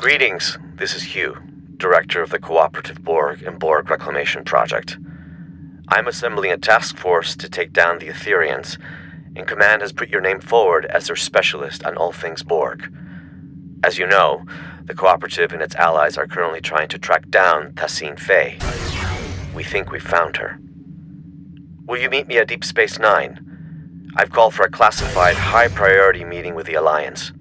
Greetings, this is Hugh, Director of the Cooperative Borg and Borg Reclamation Project. I'm assembling a task force to take down the Etherians, and Command has put your name forward as their specialist on all things Borg. As you know, the Cooperative and its allies are currently trying to track down Tassine Faye. We think we've found her. Will you meet me at Deep Space Nine? I've called for a classified, high-priority meeting with the Alliance.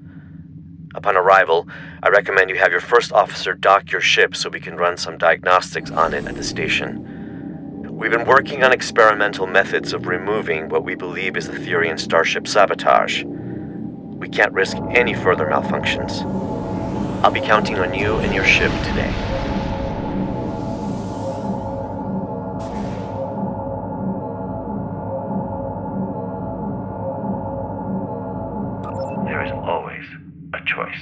Upon arrival, I recommend you have your first officer dock your ship so we can run some diagnostics on it at the station. We've been working on experimental methods of removing what we believe is Etherian starship sabotage. We can't risk any further malfunctions. I'll be counting on you and your ship today. There is always a choice.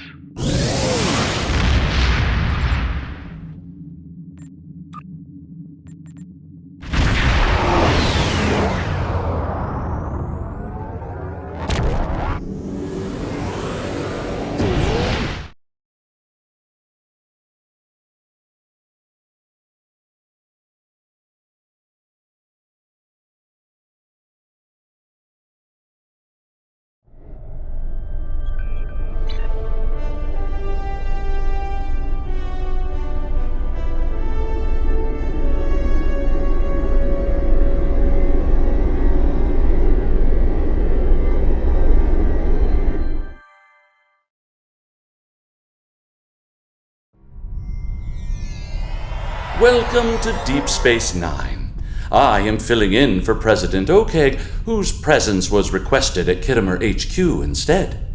Welcome to Deep Space Nine. I am filling in for President Okeg, whose presence was requested at Khitomer HQ instead.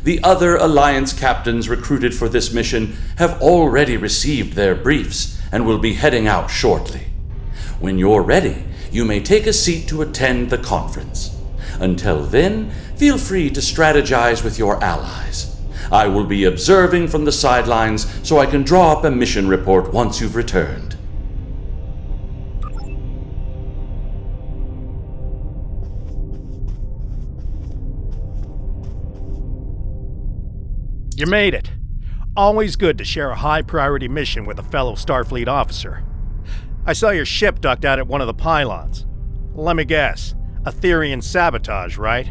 The other Alliance captains recruited for this mission have already received their briefs and will be heading out shortly. When you're ready, you may take a seat to attend the conference. Until then, feel free to strategize with your allies. I will be observing from the sidelines so I can draw up a mission report once you've returned. You made it. Always good to share a high-priority mission with a fellow Starfleet officer. I saw your ship docked out at one of the pylons. Let me guess, Etherian sabotage, right?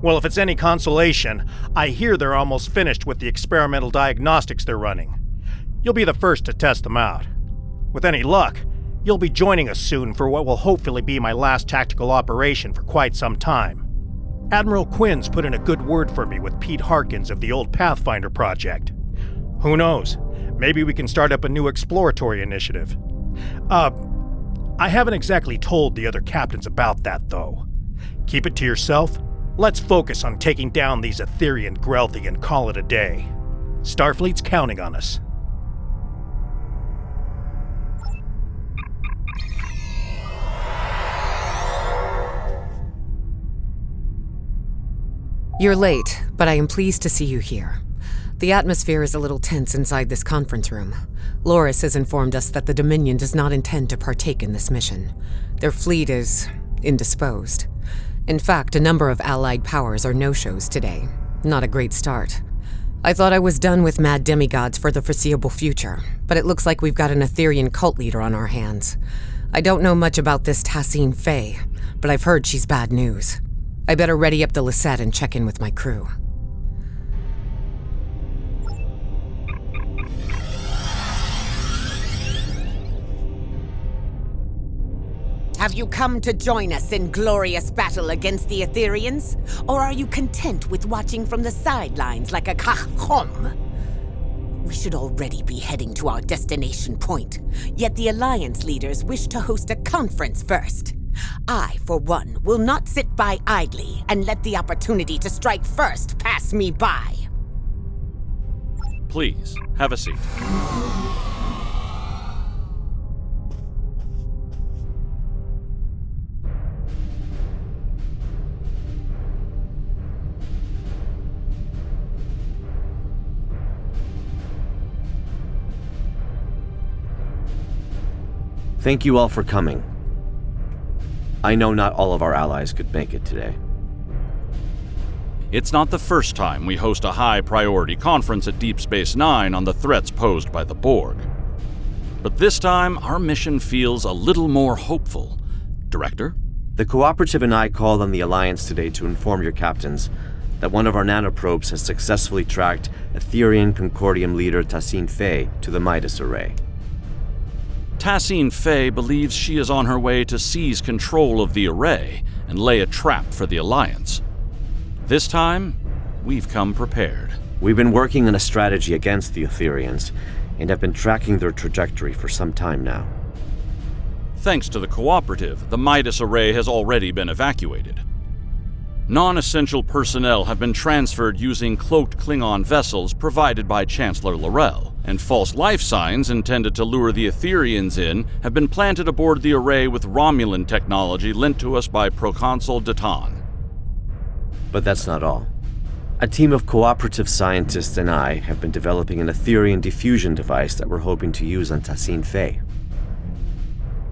Well, if it's any consolation, I hear they're almost finished with the experimental diagnostics they're running. You'll be the first to test them out. With any luck, you'll be joining us soon for what will hopefully be my last tactical operation for quite some time. Admiral Quinn's put in a good word for me with Pete Harkins of the old Pathfinder project. Who knows? Maybe we can start up a new exploratory initiative. I haven't exactly told the other captains about that, though. Keep it to yourself. Let's focus on taking down these Etherian Grelthi and call it a day. Starfleet's counting on us. You're late, but I am pleased to see you here. The atmosphere is a little tense inside this conference room. Loris has informed us that the Dominion does not intend to partake in this mission. Their fleet is indisposed. In fact, a number of allied powers are no-shows today. Not a great start. I thought I was done with mad demigods for the foreseeable future, but it looks like we've got an Etherian cult leader on our hands. I don't know much about this Tassine Faye, but I've heard she's bad news. I better ready up the Lisette and check in with my crew. Have you come to join us in glorious battle against the Etherians? Or are you content with watching from the sidelines like a kachom? We should already be heading to our destination point, yet the Alliance leaders wish to host a conference first. I, for one, will not sit by idly and let the opportunity to strike first pass me by. Please, have a seat. Thank you all for coming. I know not all of our allies could make it today. It's not the first time we host a high-priority conference at Deep Space Nine on the threats posed by the Borg. But this time, our mission feels a little more hopeful. Director? The Cooperative and I called on the Alliance today to inform your captains that one of our nanoprobes has successfully tracked Etherian Concordium leader Tassine Fey to the Midas Array. Tassine Fey believes she is on her way to seize control of the array and lay a trap for the Alliance. This time, we've come prepared. We've been working on a strategy against the Etherians and have been tracking their trajectory for some time now. Thanks to the Cooperative, the Midas Array has already been evacuated. Non-essential personnel have been transferred using cloaked Klingon vessels provided by Chancellor L'Rell, and false life signs intended to lure the Etherians in have been planted aboard the array with Romulan technology lent to us by Proconsul Datan. But that's not all. A team of Cooperative scientists and I have been developing an Etherian diffusion device that we're hoping to use on Tassine Fey.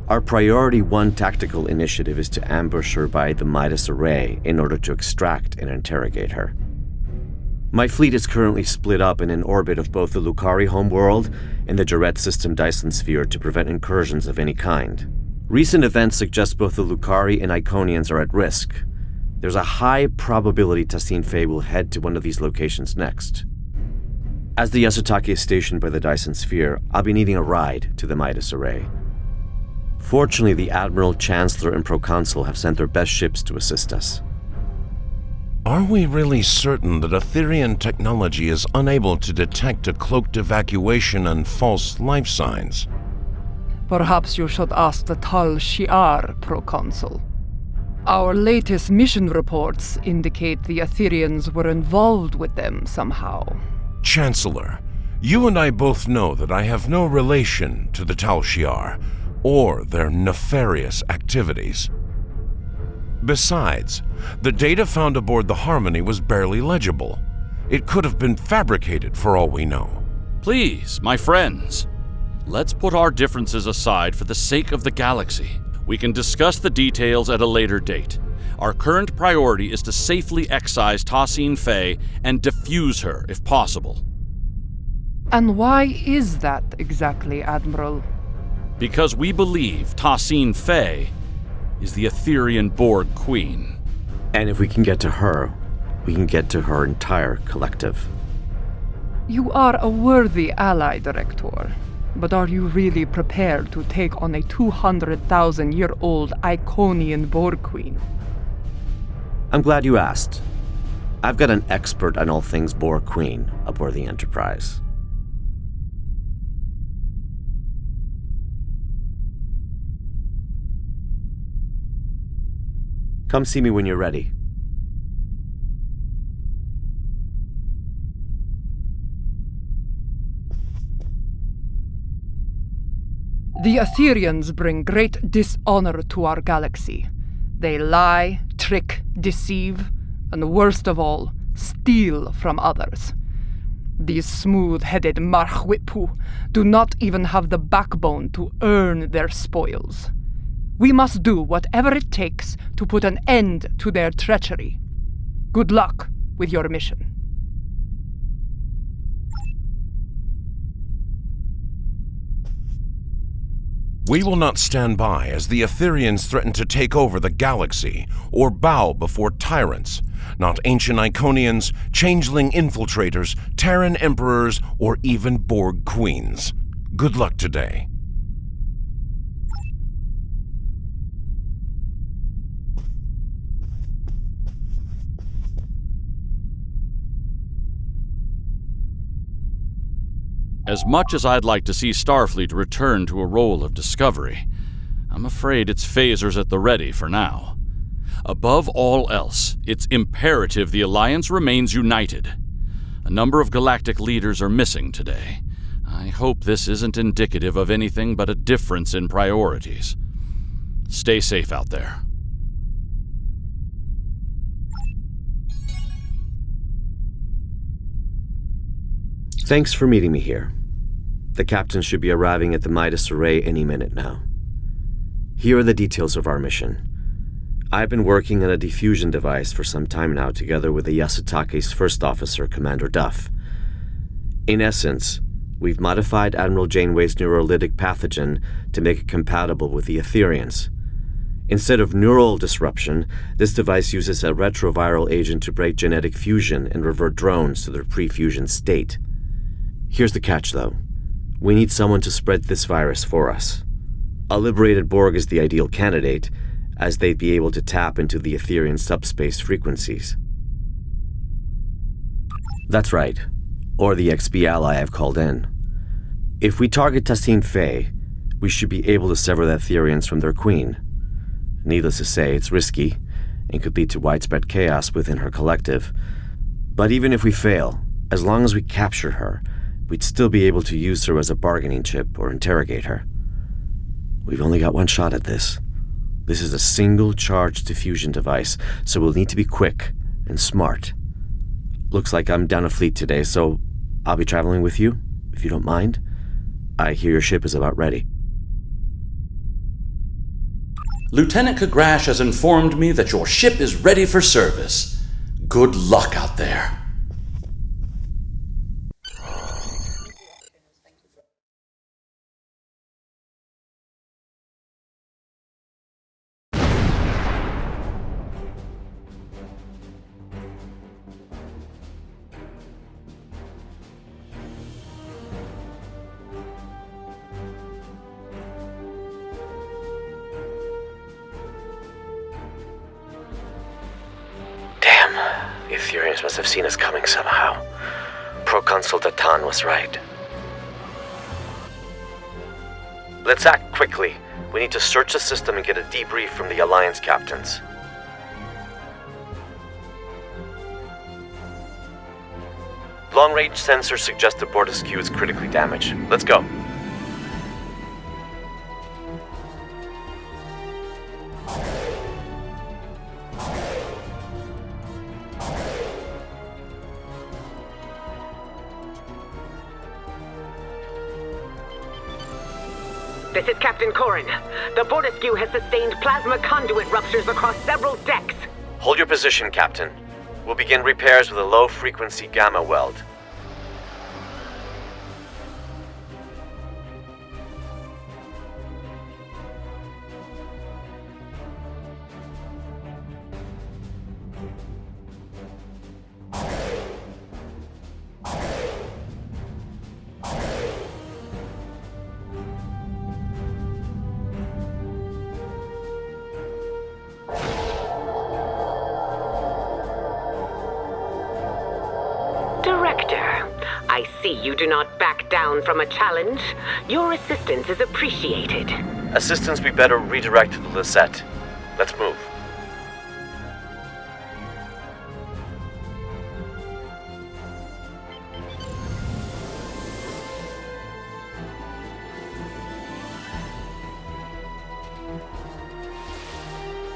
Our Priority 1 tactical initiative is to ambush her by the Midas Array in order to extract and interrogate her. My fleet is currently split up in an orbit of both the Lukari homeworld and the Jarrett System Dyson Sphere to prevent incursions of any kind. Recent events suggest both the Lukari and Iconians are at risk. There's a high probability Tassine Fey will head to one of these locations next. As the Yasutake is stationed by the Dyson Sphere, I'll be needing a ride to the Midas Array. Fortunately, the Admiral, Chancellor, and Proconsul have sent their best ships to assist us. Are we really certain that Etherian technology is unable to detect a cloaked evacuation and false life signs? Perhaps you should ask the Tal Shiar, Proconsul. Our latest mission reports indicate the Etherians were involved with them somehow. Chancellor, you and I both know that I have no relation to the Tal Shiar or their nefarious activities. Besides, the data found aboard the Harmony was barely legible. It could have been fabricated for all we know. Please, my friends, let's put our differences aside for the sake of the galaxy. We can discuss the details at a later date. Our current priority is to safely excise Tassine Fey and defuse her if possible. And why is that exactly, Admiral? Because we believe Tassine Fey is the Etherian Borg Queen. And if we can get to her, we can get to her entire collective. You are a worthy ally, Director. But are you really prepared to take on a 200,000-year-old Iconian Borg Queen? I'm glad you asked. I've got an expert on all things Borg Queen aboard the Enterprise. Come see me when you're ready. The Etherians bring great dishonor to our galaxy. They lie, trick, deceive, and worst of all, steal from others. These smooth-headed Marhwipu do not even have the backbone to earn their spoils. We must do whatever it takes to put an end to their treachery. Good luck with your mission. We will not stand by as the Etherians threaten to take over the galaxy or bow before tyrants, not ancient Iconians, changeling infiltrators, Terran emperors, or even Borg queens. Good luck today. As much as I'd like to see Starfleet return to a role of discovery, I'm afraid its phasers at the ready for now. Above all else, it's imperative the Alliance remains united. A number of galactic leaders are missing today. I hope this isn't indicative of anything but a difference in priorities. Stay safe out there. Thanks for meeting me here. The captain should be arriving at the Midas Array any minute now. Here are the details of our mission. I've been working on a diffusion device for some time now together with the Yasutake's first officer, Commander Duff. In essence, we've modified Admiral Janeway's neurolytic pathogen to make it compatible with the Etherians. Instead of neural disruption, this device uses a retroviral agent to break genetic fusion and revert drones to their pre-fusion state. Here's the catch, though. We need someone to spread this virus for us. A liberated Borg is the ideal candidate, as they'd be able to tap into the Etherian subspace frequencies. That's right, or the XB ally I've called in. If we target Tassine Faye, we should be able to sever the Etherians from their queen. Needless to say, it's risky, and could lead to widespread chaos within her collective. But even if we fail, as long as we capture her, we'd still be able to use her as a bargaining chip or interrogate her. We've only got one shot at this. This is a single-charge diffusion device, so we'll need to be quick and smart. Looks like I'm down a fleet today, so I'll be traveling with you, if you don't mind. I hear your ship is about ready. Lieutenant Kagrash has informed me that your ship is ready for service. Good luck out there. The Etherians must have seen us coming somehow. Proconsul Datan was right. Let's act quickly. We need to search the system and get a debrief from the Alliance captains. Long-range sensors suggest the Bortesque is critically damaged. Let's go. This is Captain Corrin. The Bortesque has sustained plasma conduit ruptures across several decks. Hold your position, Captain. We'll begin repairs with a low-frequency gamma weld. I see you do not back down from a challenge. Your assistance is appreciated. Assistance we better redirect to the Lisette. Let's move.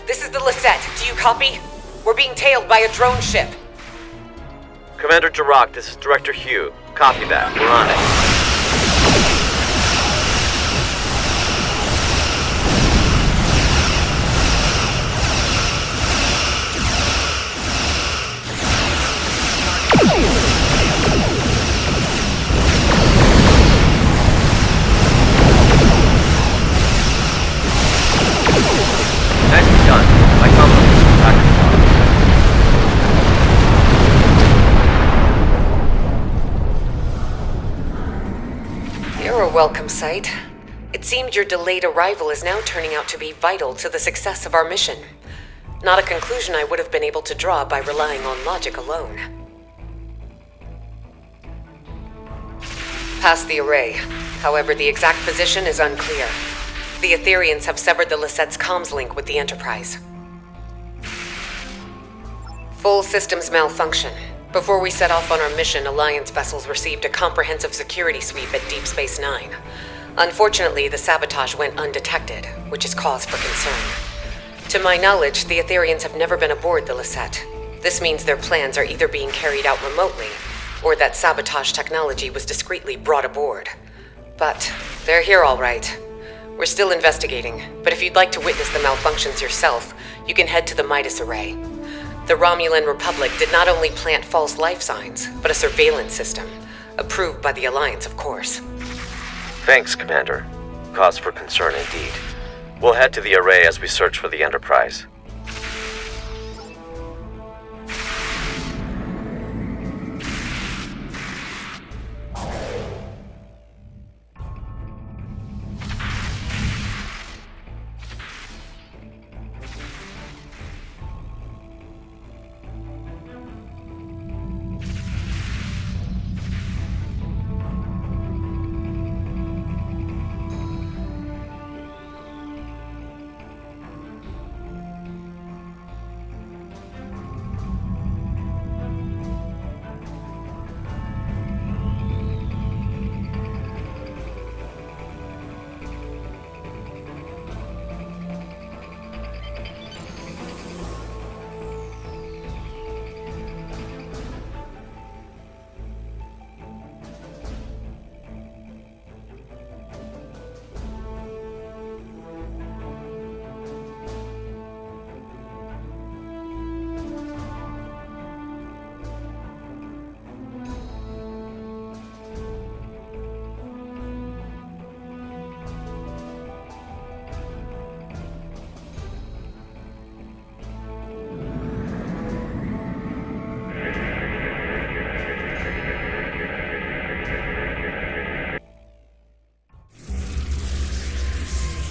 This is the Lisette. Do you copy? We're being tailed by a drone ship. Commander Jirok, this is Director Hugh. Copy that. We're on it. Nicely done. My compliments to Patrick. You're a welcome sight. It seemed your delayed arrival is now turning out to be vital to the success of our mission. Not a conclusion I would have been able to draw by relying on logic alone. Past the array. However, the exact position is unclear. The Etherians have severed the Lisette's comms link with the Enterprise. Full systems malfunction. Before we set off on our mission, Alliance vessels received a comprehensive security sweep at Deep Space Nine. Unfortunately, the sabotage went undetected, which is cause for concern. To my knowledge, the Etherians have never been aboard the Lisette. This means their plans are either being carried out remotely, or that sabotage technology was discreetly brought aboard. But they're here all right. We're still investigating, but if you'd like to witness the malfunctions yourself, you can head to the Midas Array. The Romulan Republic did not only plant false life signs, but a surveillance system. Approved by the Alliance, of course. Thanks, Commander. Cause for concern indeed. We'll head to the Array as we search for the Enterprise.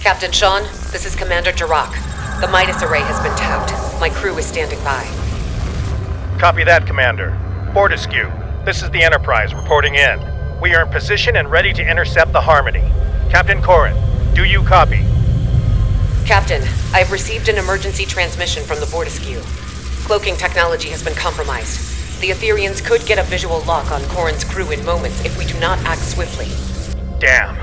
Captain Sean, this is Commander Tarak. The Midas Array has been tapped. My crew is standing by. Copy that, Commander. Fortescue, this is the Enterprise reporting in. We are in position and ready to intercept the Harmony. Captain Corrin, do you copy? Captain, I have received an emergency transmission from the Fortescue. Cloaking technology has been compromised. The Etherians could get a visual lock on Corrin's crew in moments if we do not act swiftly. Damn.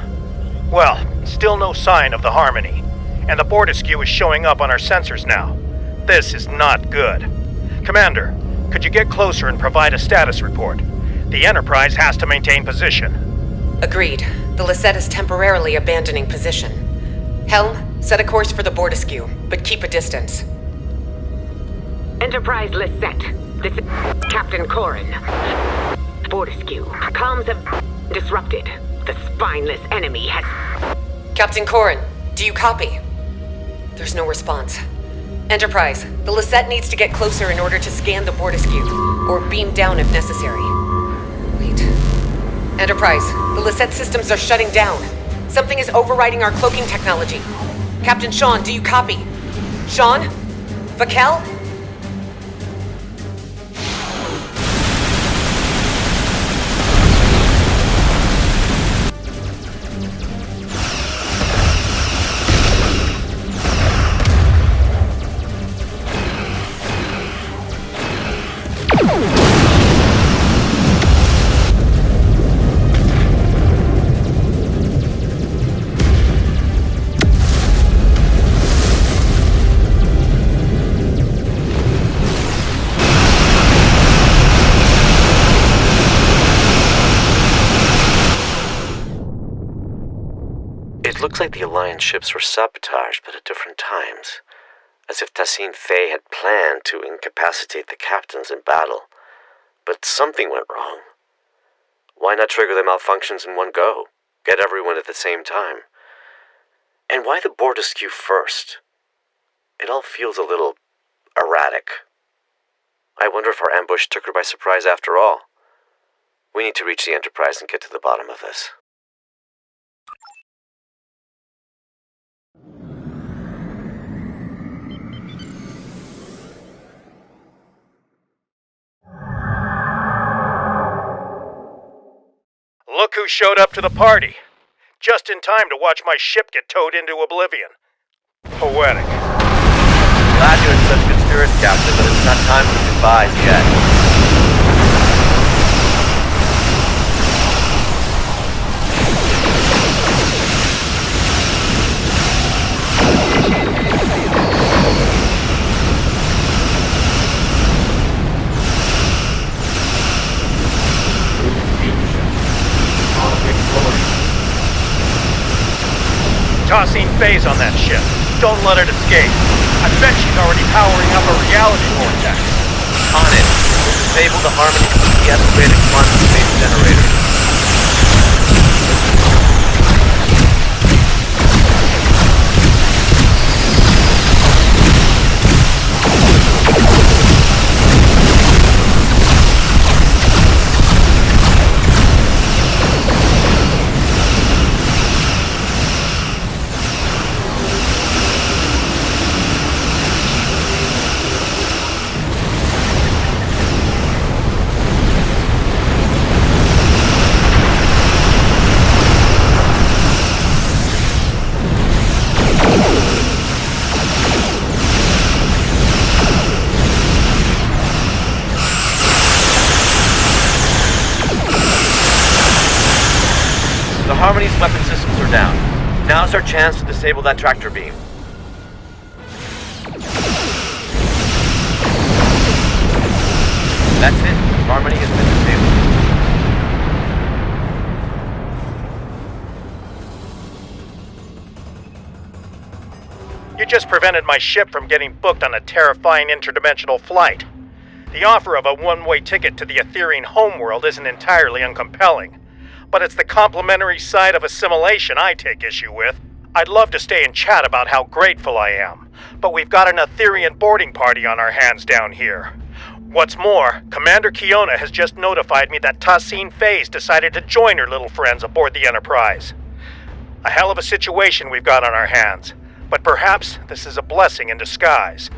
Well, still no sign of the Harmony. And the Fortescue is showing up on our sensors now. This is not good. Commander, could you get closer and provide a status report? The Enterprise has to maintain position. Agreed. The Lisette is temporarily abandoning position. Helm, set a course for the Fortescue, but keep a distance. Enterprise Lisette. This is Captain Corrin. Fortescue. Comms have disrupted. The spineless enemy has... Captain Corrin, do you copy? There's no response. Enterprise, the Lisette needs to get closer in order to scan the Fortescue, or beam down if necessary. Wait. Enterprise, the Lisette systems are shutting down. Something is overriding our cloaking technology. Captain Sean, do you copy? Sean? Vakel? It looks like the Alliance ships were sabotaged, but at different times. As if Tassine Fey had planned to incapacitate the captains in battle. But something went wrong. Why not trigger the malfunctions in one go? Get everyone at the same time? And why the Fortescue first? It all feels a little erratic. I wonder if our ambush took her by surprise after all. We need to reach the Enterprise and get to the bottom of this. Look who showed up to the party. Just in time to watch my ship get towed into oblivion. Poetic. Glad you're in such good spirits, Captain, but it's not time for goodbyes yet. Tossing phase on that ship. Don't let it escape. I bet she's already powering up a reality vortex. On it. Disable the Harmony ETS-rated quantum-based generator. The Harmony's weapon systems are down. Now's our chance to disable that tractor beam. That's it. Harmony has been disabled. You just prevented my ship from getting booked on a terrifying interdimensional flight. The offer of a one-way ticket to the Etherian homeworld isn't entirely uncompelling, but it's the complementary side of assimilation I take issue with. I'd love to stay and chat about how grateful I am, but we've got an Etherian boarding party on our hands down here. What's more, Commander Kiona has just notified me that Tassine Phase decided to join her little friends aboard the Enterprise. A hell of a situation we've got on our hands, but perhaps this is a blessing in disguise.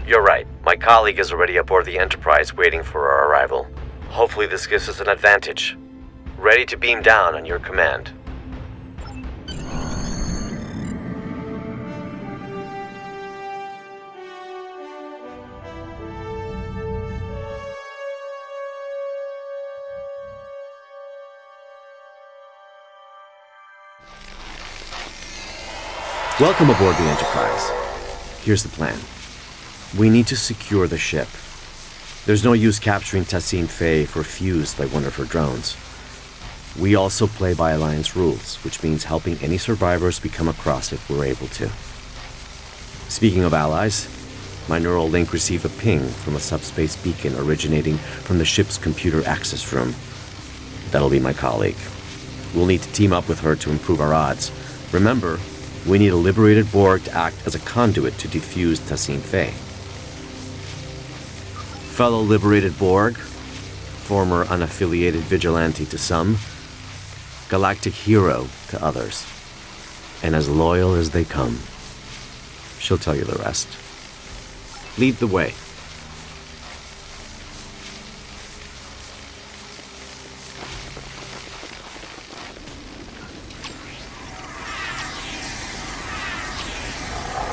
You're right. My colleague is already aboard the Enterprise waiting for our arrival. Hopefully this gives us an advantage. Ready to beam down on your command. Welcome aboard the Enterprise. Here's the plan. We need to secure the ship. There's no use capturing Tassine Faye if we're fused by one of her drones. We also play by Alliance rules, which means helping any survivors we come across if we're able to. Speaking of allies, my neural link received a ping from a subspace beacon originating from the ship's computer access room. That'll be my colleague. We'll need to team up with her to improve our odds. Remember, we need a liberated Borg to act as a conduit to defuse Tassine Faye. Fellow liberated Borg, former unaffiliated vigilante to some, galactic hero to others, and as loyal as they come. She'll tell you the rest. Lead the way.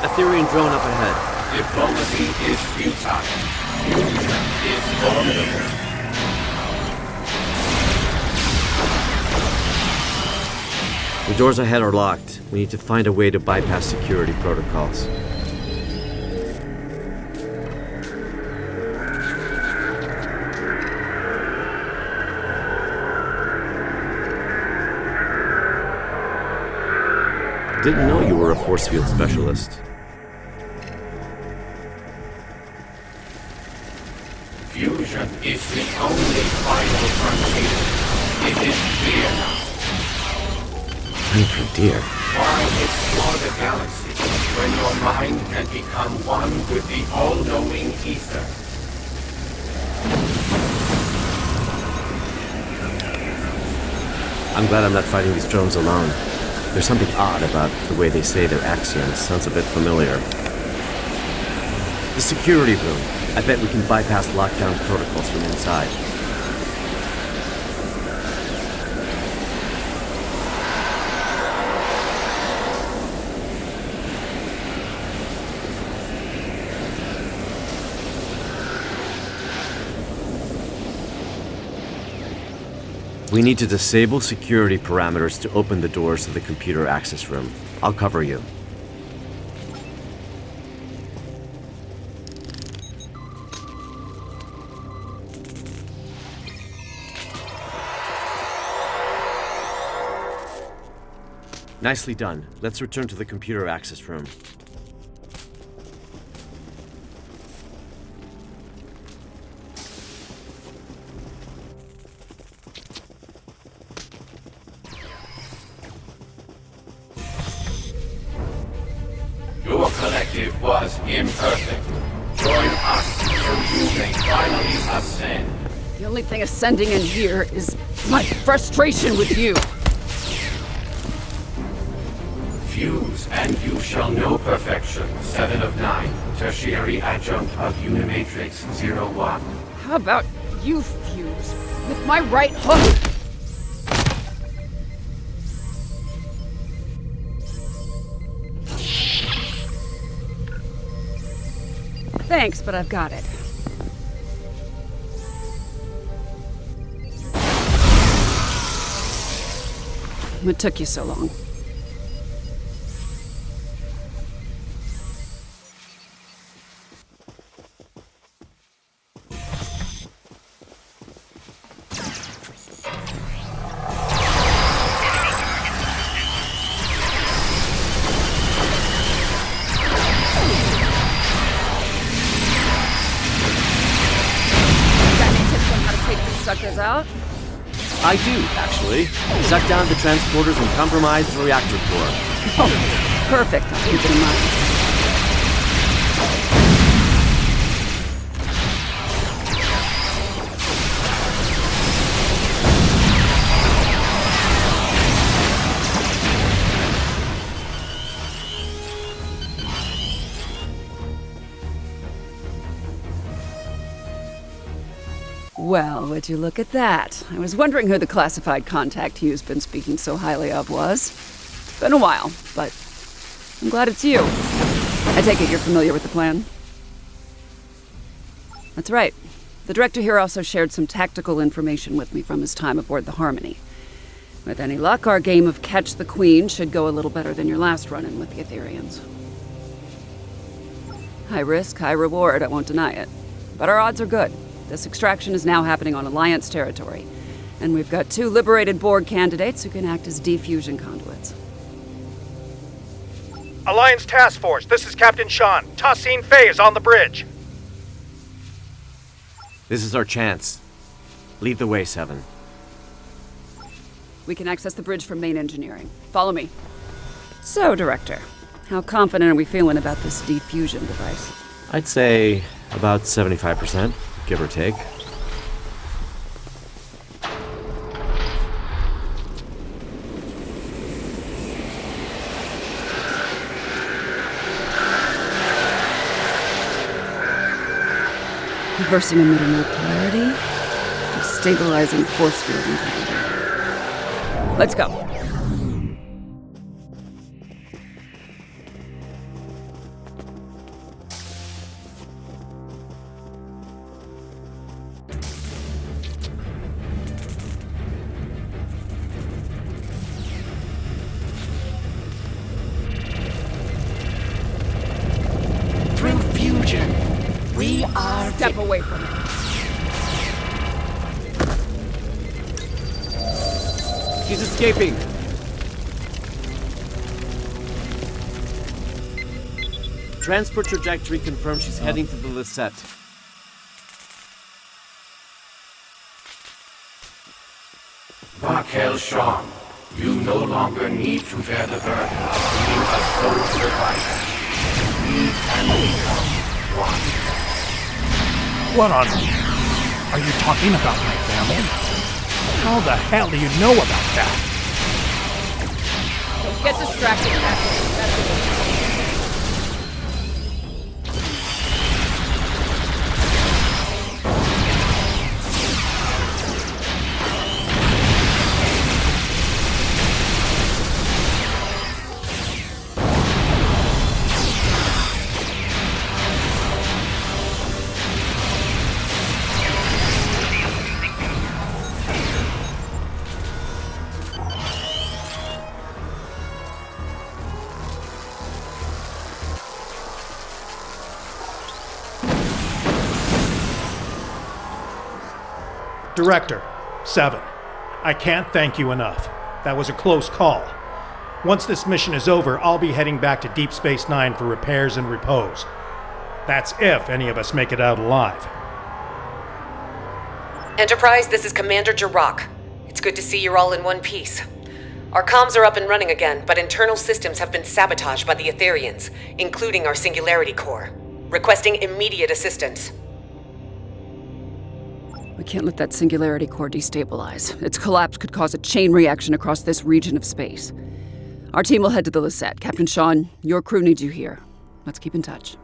Etherian drone up ahead. Diplomacy is futile. Fusion is formidable. The doors ahead are locked. We need to find a way to bypass security protocols. Didn't know you were a force field specialist. Fusion is the only final frontier. It is clear now. Time frontier? Why explore the galaxy when your mind can become one with the all-knowing ether? I'm glad I'm not fighting these drones alone. There's something odd about the way they say their axioms. Sounds a bit familiar. The security room. I bet we can bypass lockdown protocols from inside. We need to disable security parameters to open the doors to the computer access room. I'll cover you. Nicely done. Let's return to the computer access room. directive was imperfect. Join us so you may finally ascend. The only thing ascending in here is my frustration with you. Fuse, and you shall know perfection. 7 of 9. Tertiary adjunct of Unimatrix 01. How about you fuse with my right hook? Thanks, but I've got it. What took you so long? Suckers out? I do, actually. Shut down the transporters and compromise the reactor core. Oh, perfect. I'll keep it in mind. Well, would you look at that? I was wondering who the classified contact you've been speaking so highly of was. It's been a while, but I'm glad it's you. I take it you're familiar with the plan? That's right. The director here also shared some tactical information with me from his time aboard the Harmony. With any luck, our game of Catch the Queen should go a little better than your last run-in with the Etherians. High risk, high reward, I won't deny it. But our odds are good. This extraction is now happening on Alliance territory, and we've got 2 liberated Borg candidates who can act as defusion conduits. Alliance Task Force, this is Captain Sean. Tassine Fey is on the bridge. This is our chance. Lead the way, 7. We can access the bridge from main engineering. Follow me. So, Director, how confident are we feeling about this defusion device? I'd say about 75%. Give or take. Reversing emitter mode polarity. Stabilizing force field integrity. Let's go. We are... Step away from it. She's escaping. Transport trajectory confirmed she's heading to the Lisette. Vakel Sean, you no longer need to bear the burden of being a sole survivor. We can become one. What on... Are you talking about my family? How the hell do you know about that? Don't get distracted, Captain. That's it. Director, 7. I can't thank you enough. That was a close call. Once this mission is over, I'll be heading back to Deep Space Nine for repairs and repose. That's if any of us make it out alive. Enterprise, this is Commander Jirok. It's good to see you're all in one piece. Our comms are up and running again, but internal systems have been sabotaged by the Etherians, including our Singularity Core. Requesting immediate assistance. We can't let that Singularity Core destabilize. Its collapse could cause a chain reaction across this region of space. Our team will head to the Lisette. Captain Sean, your crew needs you here. Let's keep in touch.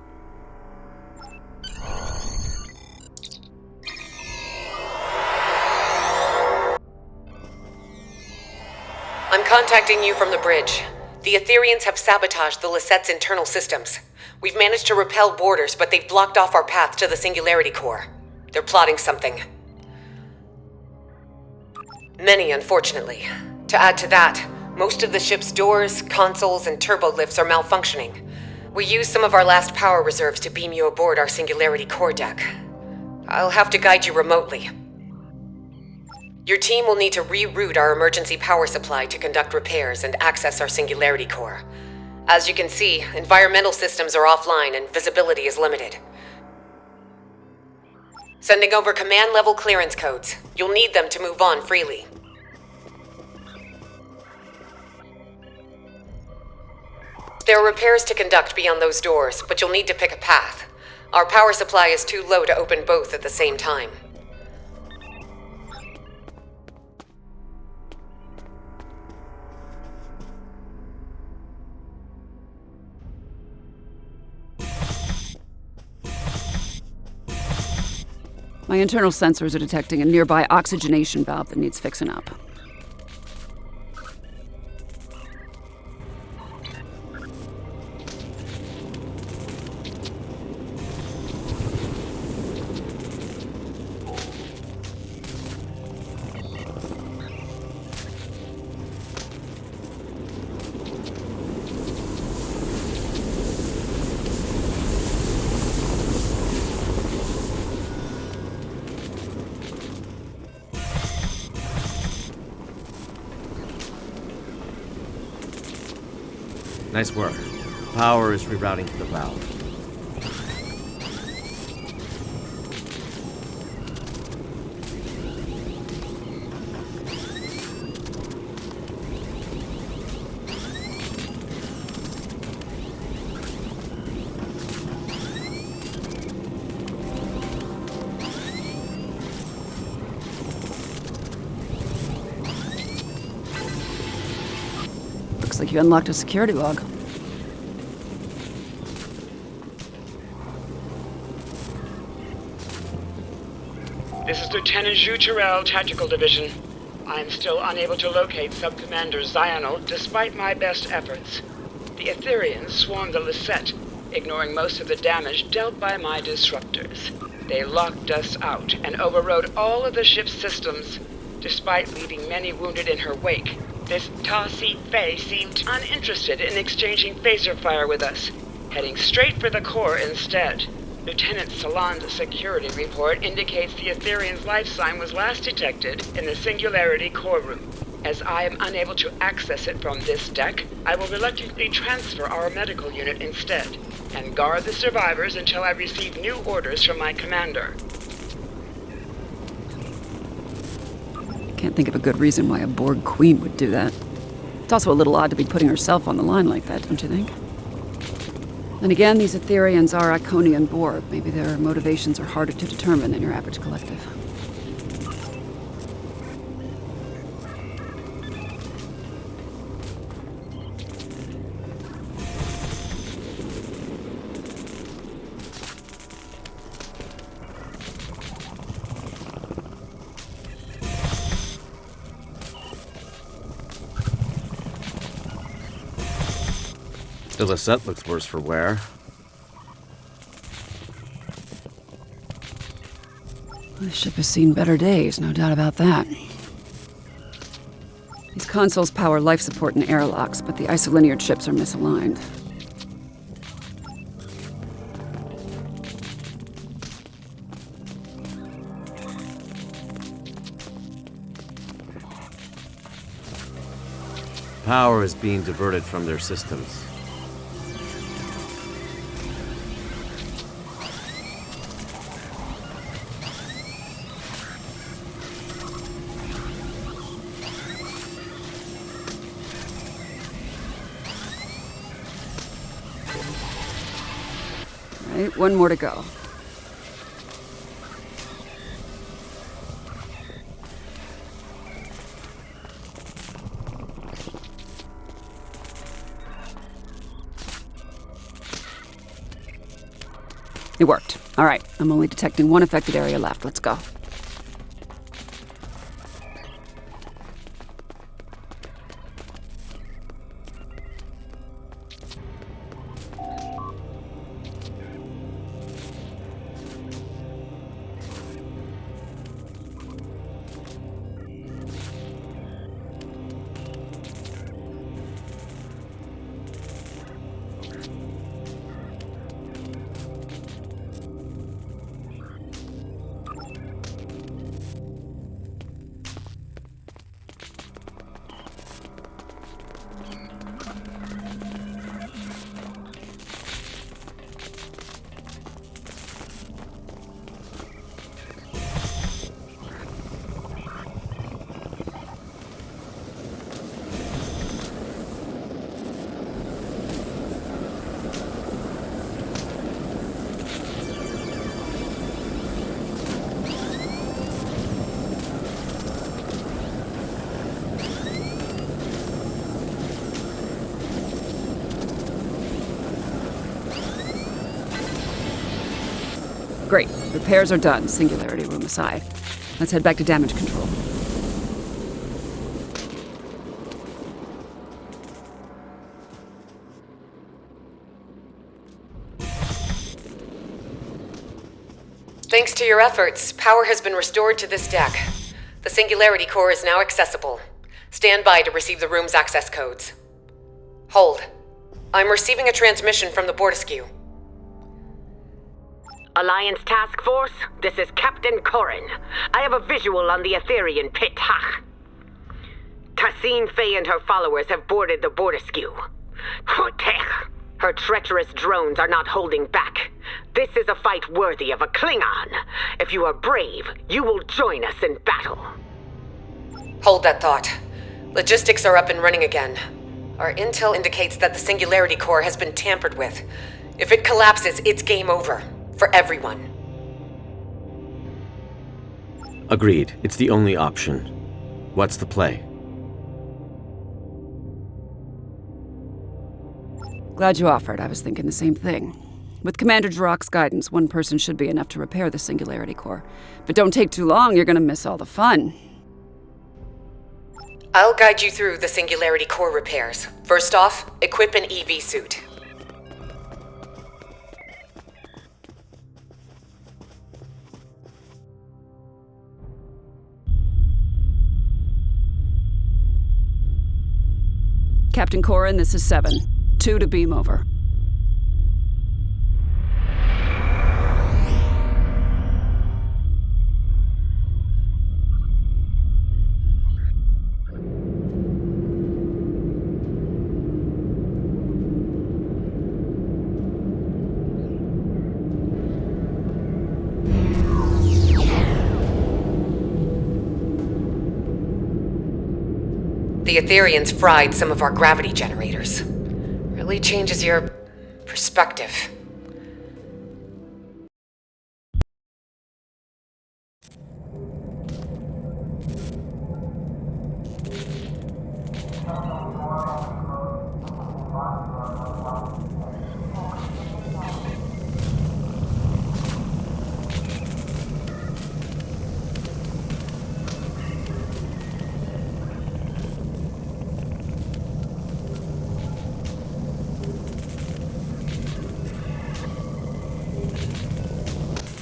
I'm contacting you from the bridge. The Etherians have sabotaged the Lisette's internal systems. We've managed to repel boarders, but they've blocked off our path to the Singularity Core. They're plotting something. Many, unfortunately. To add to that, most of the ship's doors, consoles, and turbo lifts are malfunctioning. We used some of our last power reserves to beam you aboard our Singularity Core deck. I'll have to guide you remotely. Your team will need to reroute our emergency power supply to conduct repairs and access our Singularity Core. As you can see, environmental systems are offline and visibility is limited. Sending over command-level clearance codes. You'll need them to move on freely. There are repairs to conduct beyond those doors, but you'll need to pick a path. Our power supply is too low to open both at the same time. My internal sensors are detecting a nearby oxygenation valve that needs fixing up. Nice work. Power is rerouting to the valve. Looks like you unlocked a security log. This is Lieutenant Zhu Terrell, Tactical Division. I am still unable to locate Sub-Commander Zional despite my best efforts. The Etherians swarmed the Lisette, ignoring most of the damage dealt by my disruptors. They locked us out and overrode all of the ship's systems, despite leaving many wounded in her wake. This Ta Si Fei seemed uninterested in exchanging phaser fire with us, heading straight for the core instead. Lieutenant Salon's security report indicates the Etherian's life sign was last detected in the Singularity Core room. As I am unable to access it from this deck, I will reluctantly transfer our medical unit instead, and guard the survivors until I receive new orders from my commander. Can't think of a good reason why a Borg queen would do that. It's also a little odd to be putting herself on the line like that, don't you think? Then again, these Etherians are Iconian Borg. Maybe their motivations are harder to determine than your average collective. The Lisette looks worse for wear. The ship has seen better days, no doubt about that. These consoles power life support and airlocks, but the isolinear chips are misaligned. Power is being diverted from their systems. Right, one more to go. It worked. All right, I'm only detecting one affected area left. Let's go. Great. Repairs are done, Singularity Room aside. Let's head back to damage control. Thanks to your efforts, power has been restored to this deck. The Singularity Core is now accessible. Stand by to receive the room's access codes. Hold. I'm receiving a transmission from the Bortesque. Alliance Task Force, this is Captain Corrin. I have a visual on the Aetherian pit Hach. Tassine Fey and her followers have boarded the Bortesque. Her treacherous drones are not holding back. This is a fight worthy of a Klingon. If you are brave, you will join us in battle. Hold that thought. Logistics are up and running again. Our intel indicates that the Singularity Core has been tampered with. If it collapses, it's game over. For everyone. Agreed. It's the only option. What's the play? Glad you offered. I was thinking the same thing. With Commander Jirok's guidance, one person should be enough to repair the Singularity Core. But don't take too long, you're gonna miss all the fun. I'll guide you through the Singularity Core repairs. First off, equip an EV suit. Captain Corrin, this is 7. 2 to beam over. The Aetherians fried some of our gravity generators. Really changes your perspective.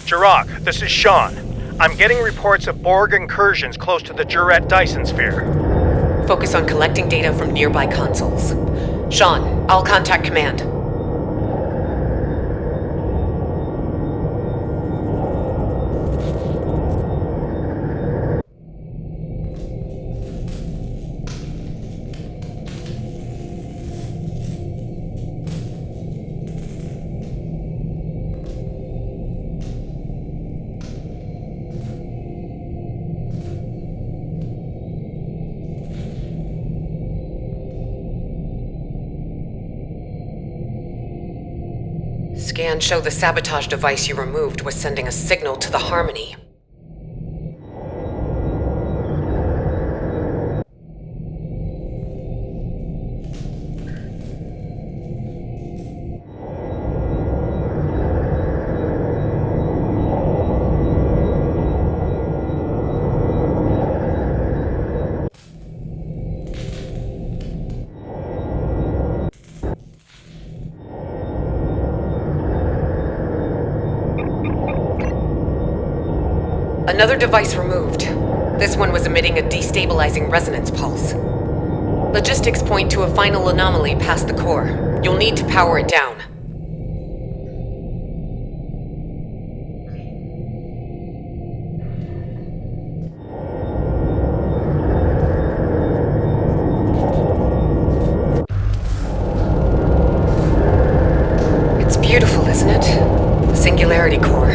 Jirok, this is Sean. I'm getting reports of Borg incursions close to the Juret Dyson sphere. Focus on collecting data from nearby consoles. Sean, I'll contact command. Scans show the sabotage device you removed was sending a signal to the Harmony. Another device removed. This one was emitting a destabilizing resonance pulse. Logistics point to a final anomaly past the core. You'll need to power it down. It's beautiful, isn't it? The Singularity Core.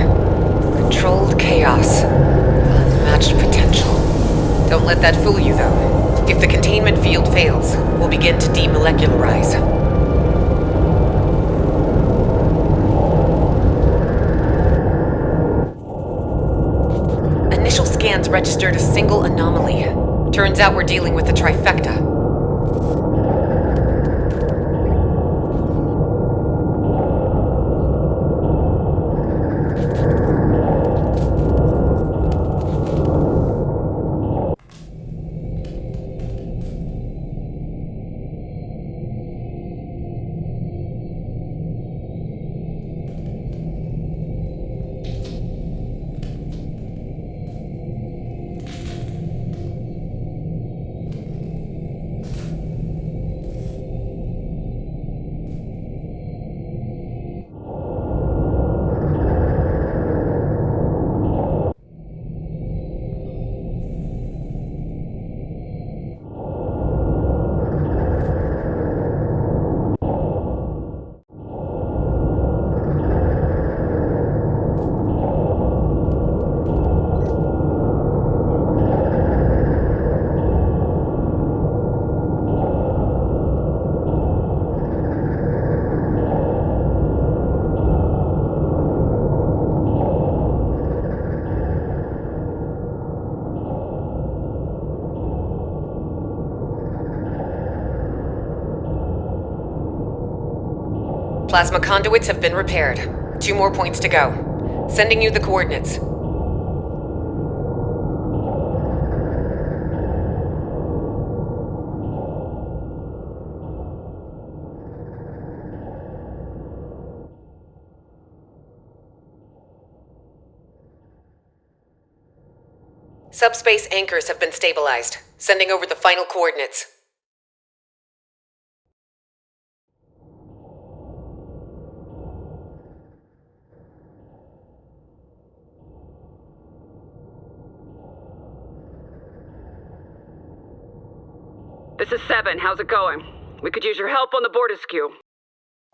Controlled chaos. Unmatched potential. Don't let that fool you, though. If the containment field fails, we'll begin to demolecularize. Initial scans registered a single anomaly. Turns out we're dealing with a trifecta. Plasma conduits have been repaired. 2 more points to go. Sending you the coordinates. Subspace anchors have been stabilized. Sending over the final coordinates. This is 7. How's it going? We could use your help on the Bortisque.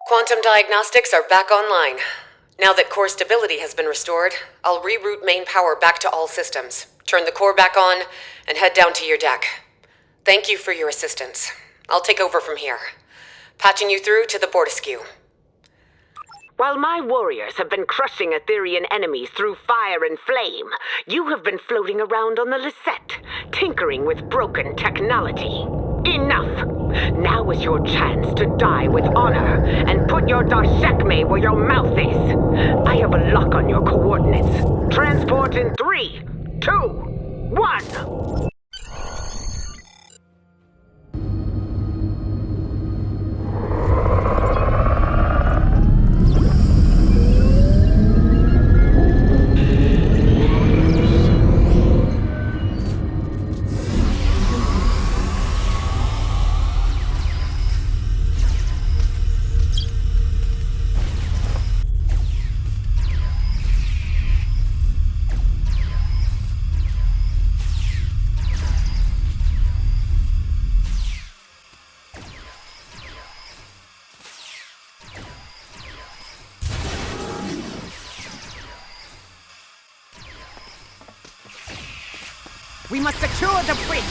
Quantum diagnostics are back online. Now that core stability has been restored, I'll reroute main power back to all systems, turn the core back on, and head down to your deck. Thank you for your assistance. I'll take over from here. Patching you through to the Bortisque. While my warriors have been crushing Aetherian enemies through fire and flame, you have been floating around on the Lisette, tinkering with broken technology. Enough! Now is your chance to die with honor, and put your Darshekme where your mouth is. I have a lock on your coordinates. Transport in 3, 2, 1! We must secure the bridge!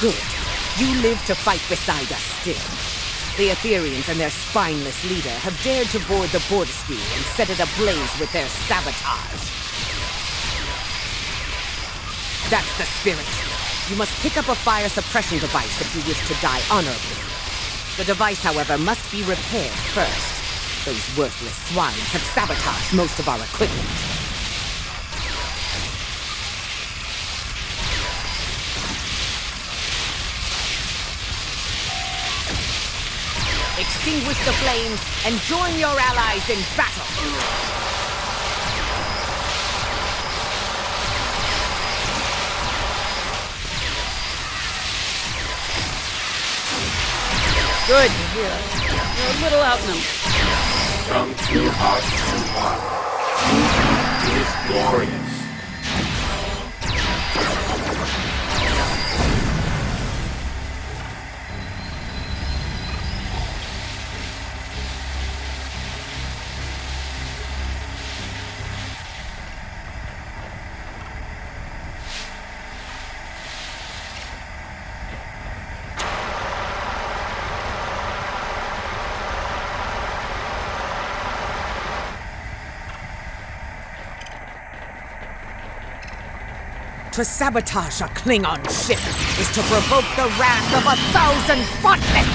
Good. You live to fight beside us still. The Aetherians and their spineless leader have dared to board the Bordersphere and set it ablaze with their sabotage. That's the spirit. You must pick up a fire suppression device if you wish to die honorably. The device, however, must be repaired first. Those worthless swines have sabotaged most of our equipment. Extinguish the flames and join your allies in battle! Good to hear. You're a little outnumbered. From two hearts to one. It is glorious. To sabotage a Klingon ship is to provoke the wrath of 1,000 Fontlets!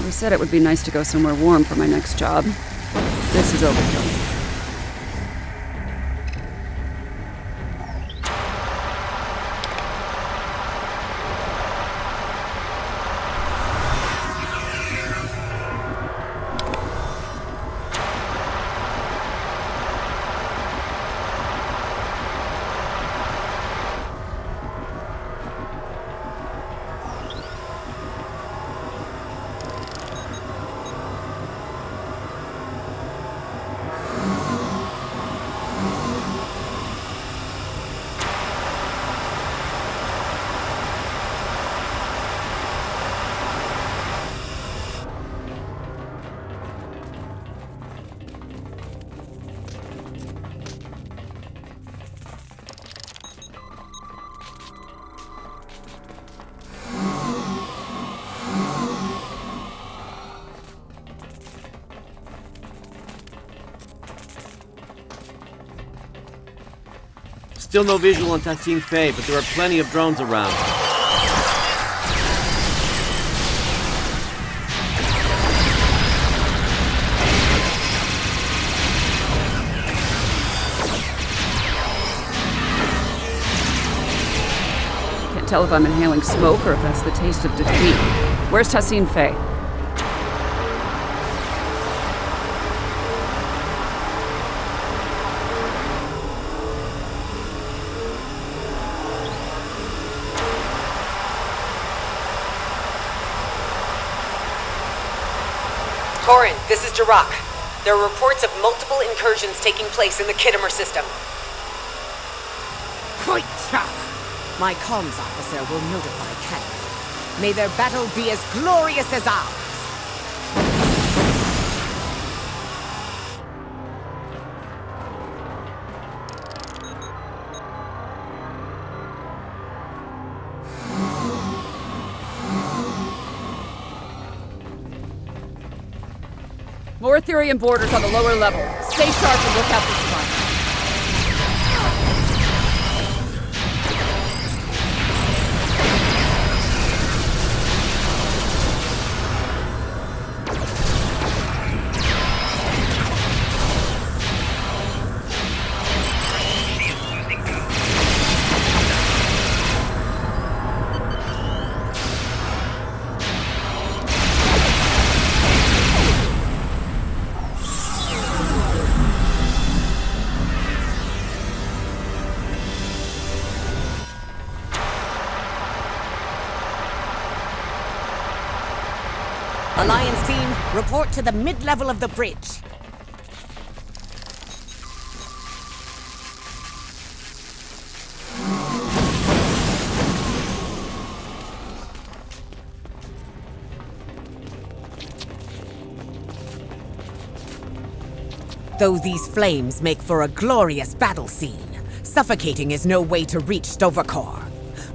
We said it would be nice to go somewhere warm for my next job. This is overkill. Still no visual on Tassine Faye, but there are plenty of drones around. Can't tell if I'm inhaling smoke or if that's the taste of defeat. Where's Tassine Faye? Torin, this is Jirak. There are reports of multiple incursions taking place in the Khitomer system. Koitra! My comms officer will notify Canada. May their battle be as glorious as ours! More Aetherian boarders on the lower level. Stay sharp and look out for survivors. Alliance team, report to the mid-level of the bridge. Though these flames make for a glorious battle scene, Suffocating is no way to reach Sto-vo-kor.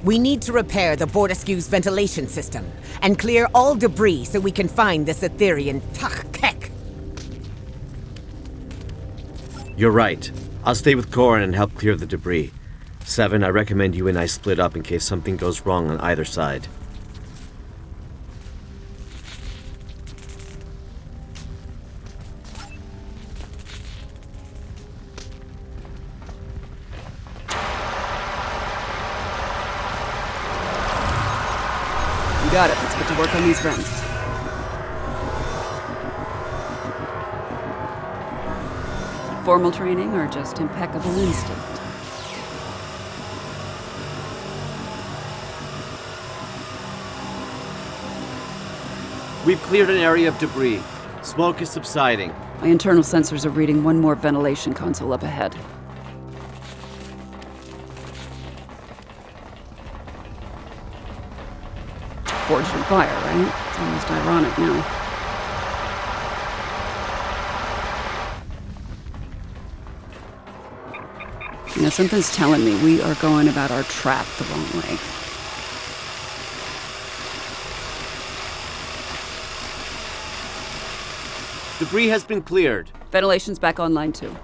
We need to repair the Bordeskiew's ventilation system and clear all debris so we can find this Etherian Tach-Kek. You're right. I'll stay with Koran and help clear the debris. Seven, I recommend you and I split up in case something goes wrong on either side. You got it. Let's get to work on these vents. Formal training or just impeccable instinct? We've cleared an area of debris. Smoke is subsiding. My internal sensors are reading one more ventilation console up ahead. Forged in fire, right? It's almost ironic now. You know, something's telling me we are going about our trap the wrong way. Debris has been cleared. Ventilation's back online too.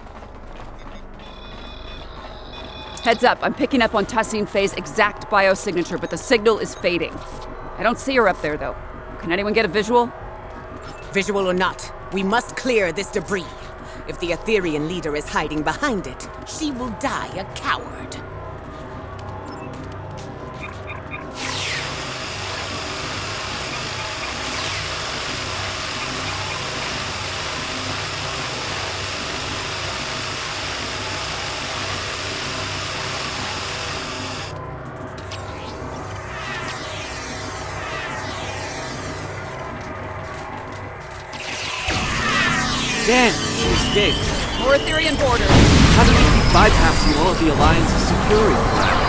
Heads up, I'm picking up on Tassine Faye's exact biosignature, but the signal is fading. I don't see her up there, though. Can anyone get a visual? Visual or not, we must clear this debris. If the Etherian leader is hiding behind it, she will die a coward. Damn, she escaped. More Etherian borders. How did we keep bypassing all of the Alliance's security plans?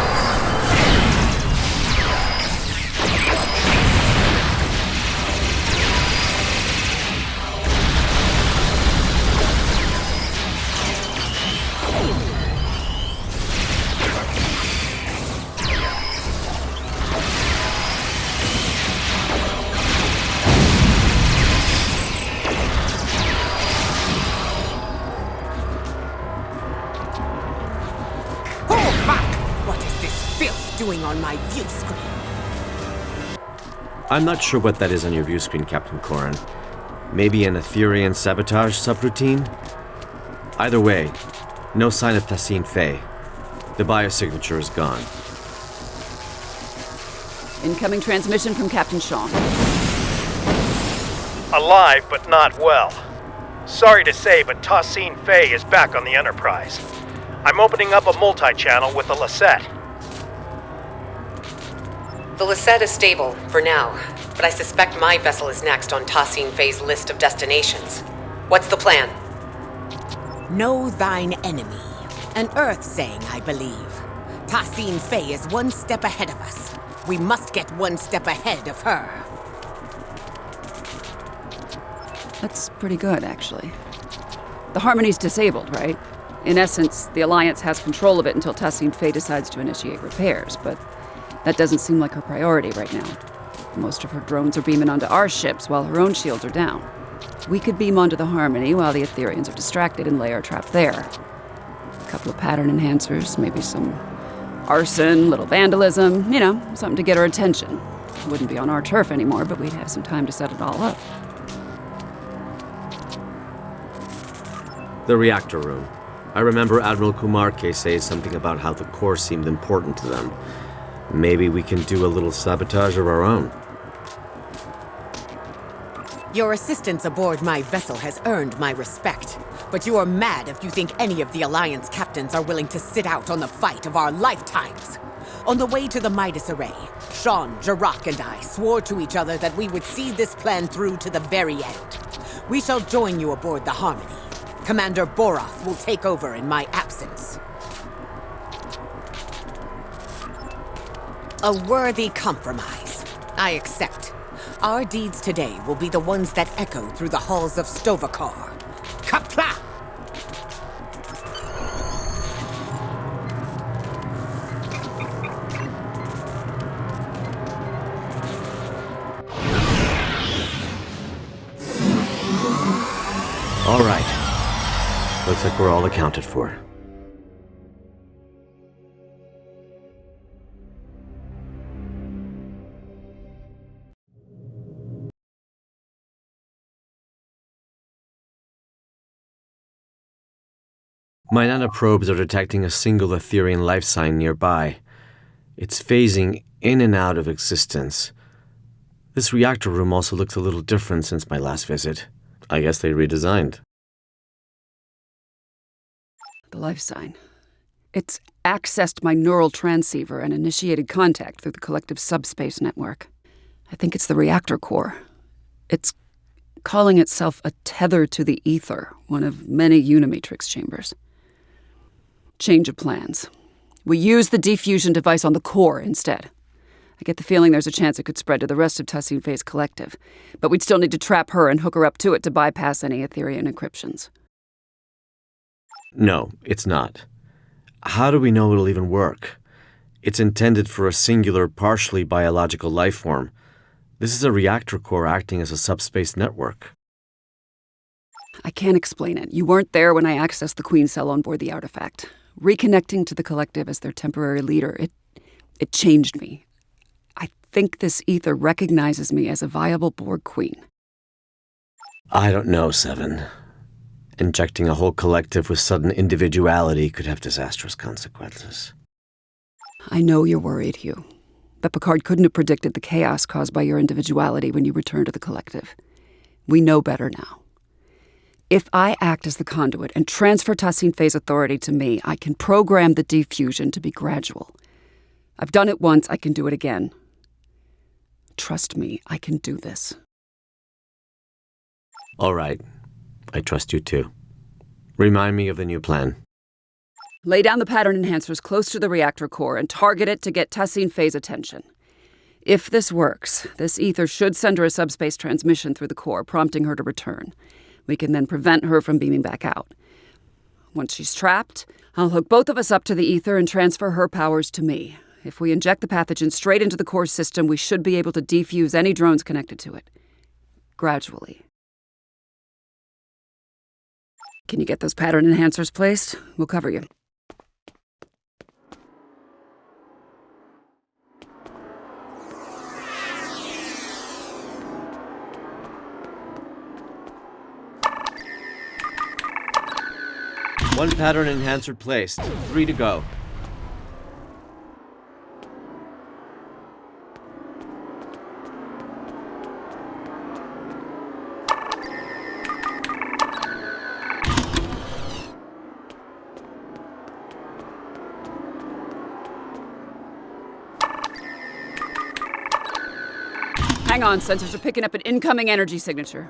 Doing on my view screen. I'm not sure what that is on your view screen, Captain Koran. Maybe an Etherian sabotage subroutine? Either way, no sign of Tassine Faye. The biosignature is gone. Incoming transmission from Captain Sean. Alive, but not well. Sorry to say, but Tassine Faye is back on the Enterprise. I'm opening up a multi-channel with the Lisette. The Lisette is stable, for now, but I suspect my vessel is next on Tassine Faye's list of destinations. What's the plan? Know thine enemy. An Earth saying, I believe. Tassine Faye is one step ahead of us. We must get one step ahead of her. That's pretty good, actually. The Harmony's disabled, right? In essence, the Alliance has control of it until Tassine Faye decides to initiate repairs, but that doesn't seem like her priority right now. Most of her drones are beaming onto our ships while her own shields are down. We could beam onto the Harmony while the Etherians are distracted and lay our trap there. A couple of pattern enhancers, maybe some arson, little vandalism, you know, something to get her attention. Wouldn't be on our turf anymore, but we'd have some time to set it all up. The reactor room. I remember Admiral Kumarke say something about how the core seemed important to them. Maybe we can do a little sabotage of our own. Your assistance aboard my vessel has earned my respect, but you are mad if you think any of the Alliance captains are willing to sit out on the fight of our lifetimes. On the way to the Midas Array, Sean, Jarak, and I swore to each other that we would see this plan through to the very end. We shall join you aboard the Harmony. Commander Boroth will take over in my absence. A worthy compromise. I accept. Our deeds today will be the ones that echo through the halls of Sto-vo-kor. Kapla! All right. Looks like we're all accounted for. My nanoprobes are detecting a single Etherian life sign nearby. It's phasing in and out of existence. This reactor room also looks a little different since my last visit. I guess they redesigned. The life sign. It's accessed my neural transceiver and initiated contact through the collective subspace network. I think it's the reactor core. It's calling itself a tether to the ether, one of many Unimatrix chambers. Change of plans. We use the diffusion device on the core instead. I get the feeling there's a chance it could spread to the rest of Tassine Faye's collective, but we'd still need to trap her and hook her up to it to bypass any Etherian encryptions. No, it's not. How do we know it'll even work? It's intended for a singular, partially biological life form. This is a reactor core acting as a subspace network. I can't explain it. You weren't there when I accessed the Queen cell on board the artifact. Reconnecting to the collective as their temporary leader, it changed me. I think this ether recognizes me as a viable Borg Queen. I don't know, Seven. Injecting a whole collective with sudden individuality could have disastrous consequences. I know you're worried, Hugh. But Picard couldn't have predicted the chaos caused by your individuality when you returned to the collective. We know better now. If I act as the conduit and transfer Tassine Faye's authority to me, I can program the diffusion to be gradual. I've done it once, I can do it again. Trust me, I can do this. All right. I trust you too. Remind me of the new plan. Lay down the pattern enhancers close to the reactor core and target it to get Tassine Faye's attention. If this works, this ether should send her a subspace transmission through the core, prompting her to return. We can then prevent her from beaming back out. Once she's trapped, I'll hook both of us up to the ether and transfer her powers to me. If we inject the pathogen straight into the core system, we should be able to defuse any drones connected to it. Gradually. Can you get those pattern enhancers placed? We'll cover you. One pattern enhancer placed. 3 to go. Hang on, sensors are picking up an incoming energy signature.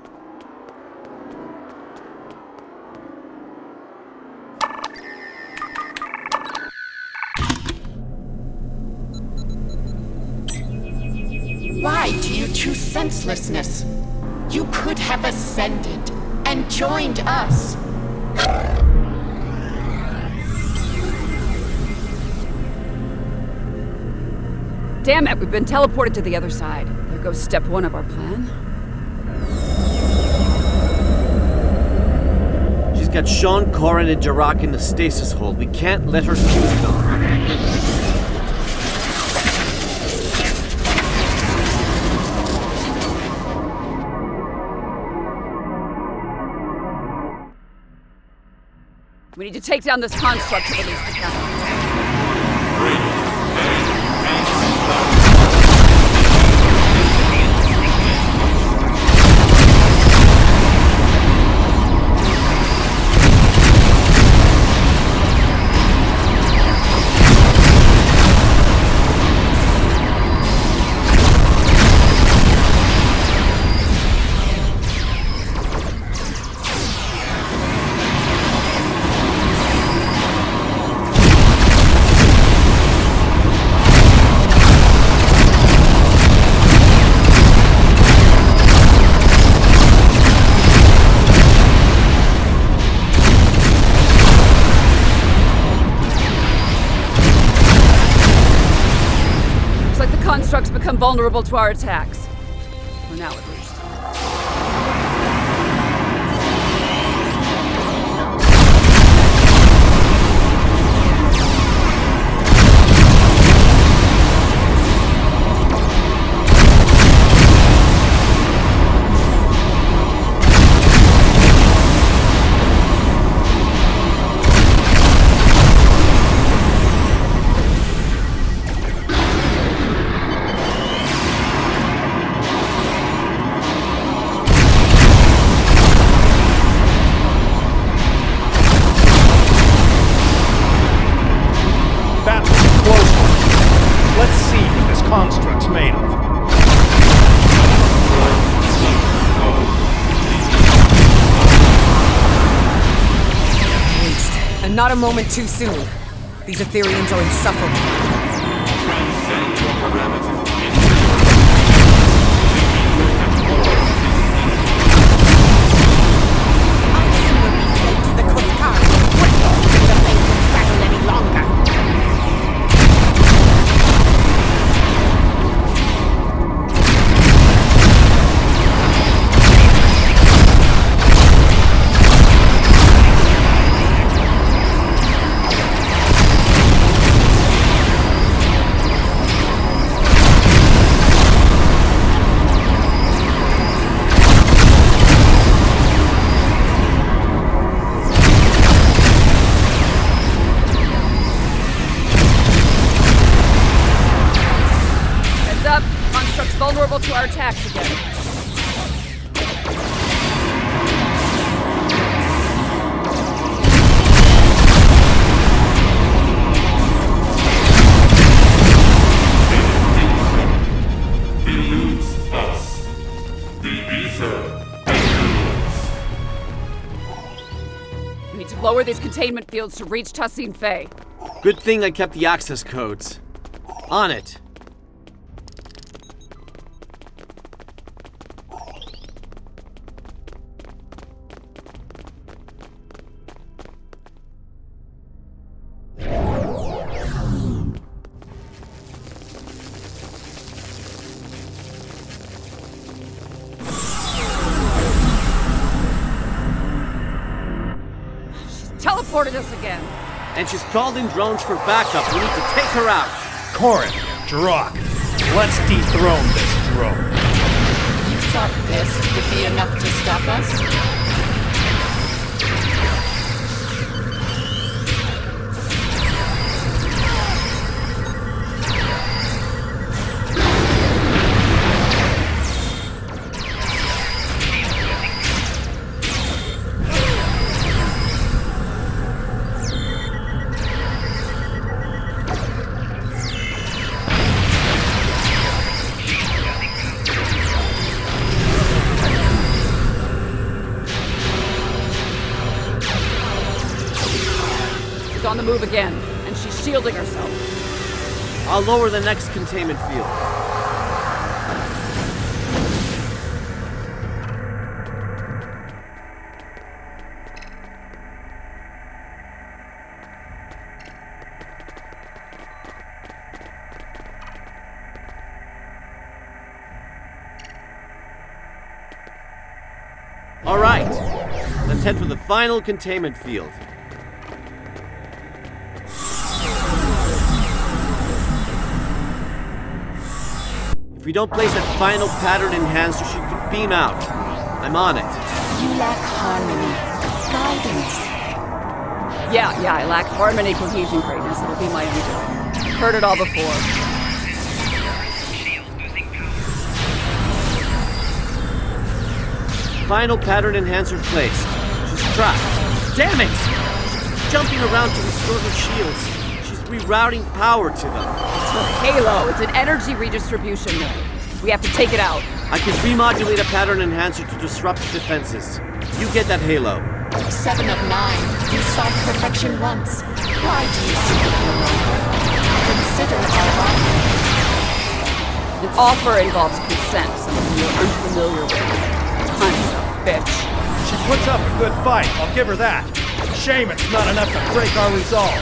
Why do you choose senselessness? You could have ascended and joined us. Damn it, we've been teleported to the other side. There goes step 1 of our plan. She's got Sean, Corrin, and Jarak in the stasis hold. We can't let her fuse them. We need to take down this construct to release the captain. Constructs become vulnerable to our attacks. For now, at least. Not a moment too soon. These Ethereans are insufferable. Transcend your parameters. Vulnerable to our attacks again. Eludes us. The ether. We need to lower these containment fields to reach Tassine Fey. Good thing I kept the access codes. On it. Teleported us again. And she's called in drones for backup. We need to take her out. Corin, Jirok, let's dethrone this drone. You thought this would be enough to stop us? On the move again, and she's shielding herself. I'll lower the next containment field. All right, let's head for the final containment field. If we don't place that final pattern enhancer, she could beam out. I'm on it. You lack harmony, guidance. Yeah, I lack harmony, cohesion, greatness. It'll be my undoing. Heard it all before. Final pattern enhancer placed. She's trapped. Damn it! She's jumping around to restore her shields. She's rerouting power to them. It's her halo. It's an energy redistribution node. We have to take it out. I can remodulate a pattern enhancer to disrupt defenses. You get that halo. 7 of 9. You sought perfection once. Why do you seek it no longer? Consider our offer. An offer involves consent, something you're unfamiliar with. Tons of bitch. She puts up a good fight, I'll give her that. Shame it's not enough to break our resolve.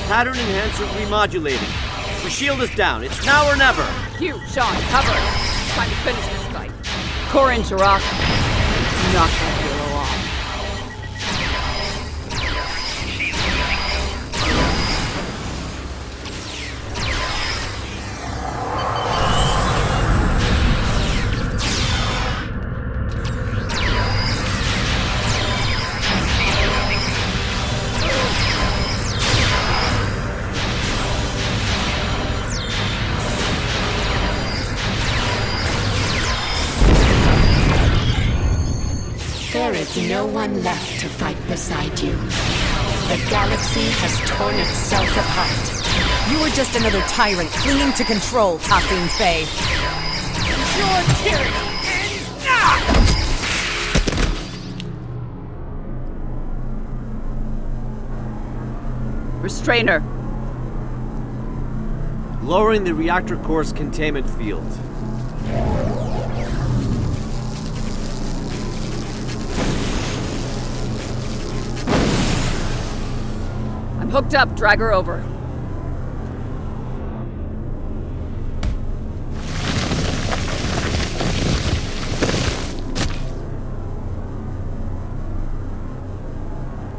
Pattern enhancer remodulating. The shield is down. It's now or never. Hugh, Sean, cover. Time to finish this fight. Corin Chirac, knock that hero off. There is no one left to fight beside you. The galaxy has torn itself apart. You were just another tyrant clinging to control, Tassin Fei. Your tyranny ends now! Restrainer. Lowering the reactor core's containment field. I'm hooked up. Drag her over.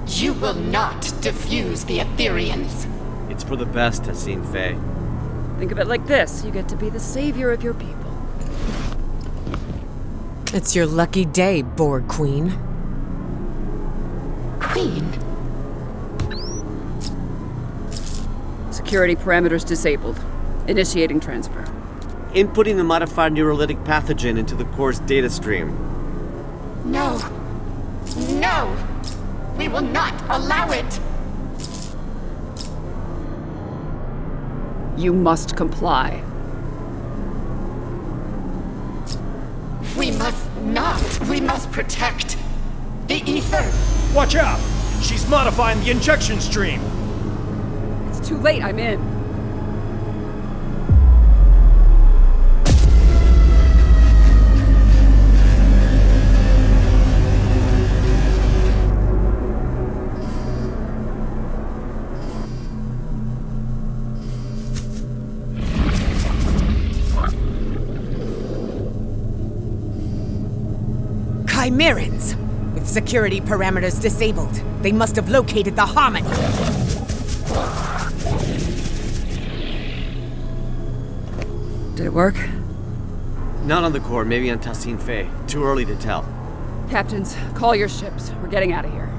You will not defuse the Aetherians. It's for the best, Tassin Fei. Think of it like this. You get to be the savior of your people. It's your lucky day, Borg Queen. Queen? Security parameters disabled. Initiating transfer. Inputting the modified neurolytic pathogen into the core's data stream. No. No! We will not allow it! You must comply. We must not. We must protect the ether. Watch out! She's modifying the injection stream! It's too late. I'm in. Chimerans! With security parameters disabled, they must have located the Harmony. Did it work? Not on the core, maybe on Tassin Fei. Too early to tell. Captains, call your ships. We're getting out of here.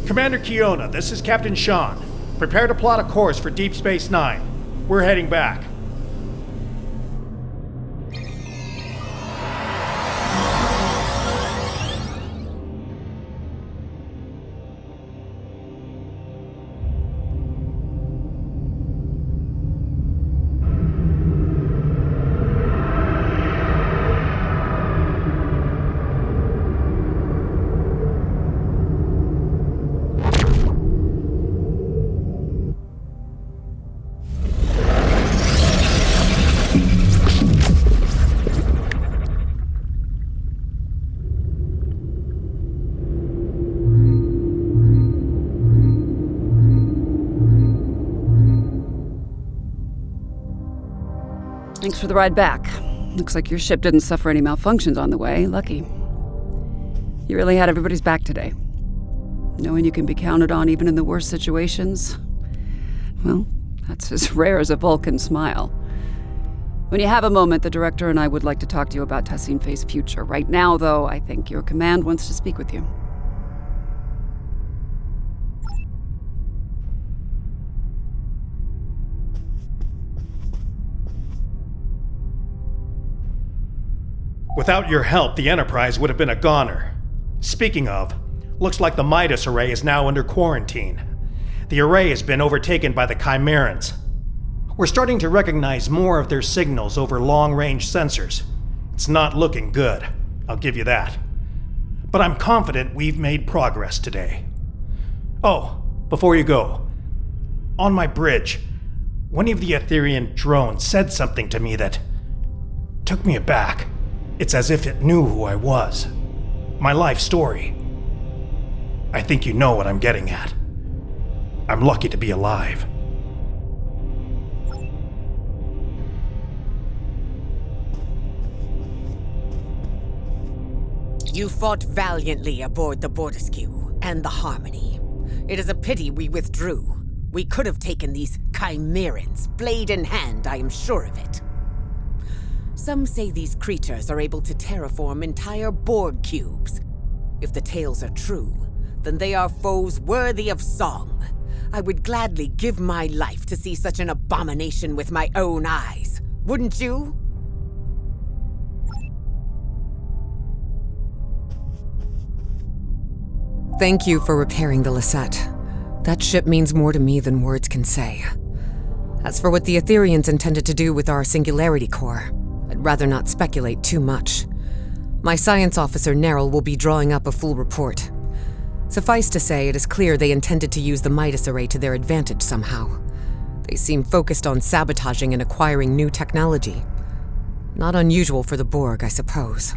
Commander Kiona, this is Captain Sean. Prepare to plot a course for Deep Space Nine. We're heading back. Thanks for the ride back. Looks like your ship didn't suffer any malfunctions on the way. Lucky. You really had everybody's back today. Knowing you can be counted on even in the worst situations, well, that's as rare as a Vulcan smile. When you have a moment, the director and I would like to talk to you about Tassin Fei's future. Right now, though, I think your command wants to speak with you. Without your help, the Enterprise would have been a goner. Speaking of, looks like the Midas Array is now under quarantine. The array has been overtaken by the Chimerans. We're starting to recognize more of their signals over long-range sensors. It's not looking good, I'll give you that. But I'm confident we've made progress today. Oh, before you go, on my bridge, one of the Aetherian drones said something to me that took me aback. It's as if it knew who I was. My life story. I think you know what I'm getting at. I'm lucky to be alive. You fought valiantly aboard the Borderskew and the Harmony. It is a pity we withdrew. We could have taken these Chimerans, blade in hand, I am sure of it. Some say these creatures are able to terraform entire Borg cubes. If the tales are true, then they are foes worthy of song. I would gladly give my life to see such an abomination with my own eyes. Wouldn't you? Thank you for repairing the Lisette. That ship means more to me than words can say. As for what the Etherians intended to do with our Singularity Core, I'd rather not speculate too much. My science officer, Neril, will be drawing up a full report. Suffice to say, it is clear they intended to use the Midas Array to their advantage somehow. They seem focused on sabotaging and acquiring new technology. Not unusual for the Borg, I suppose.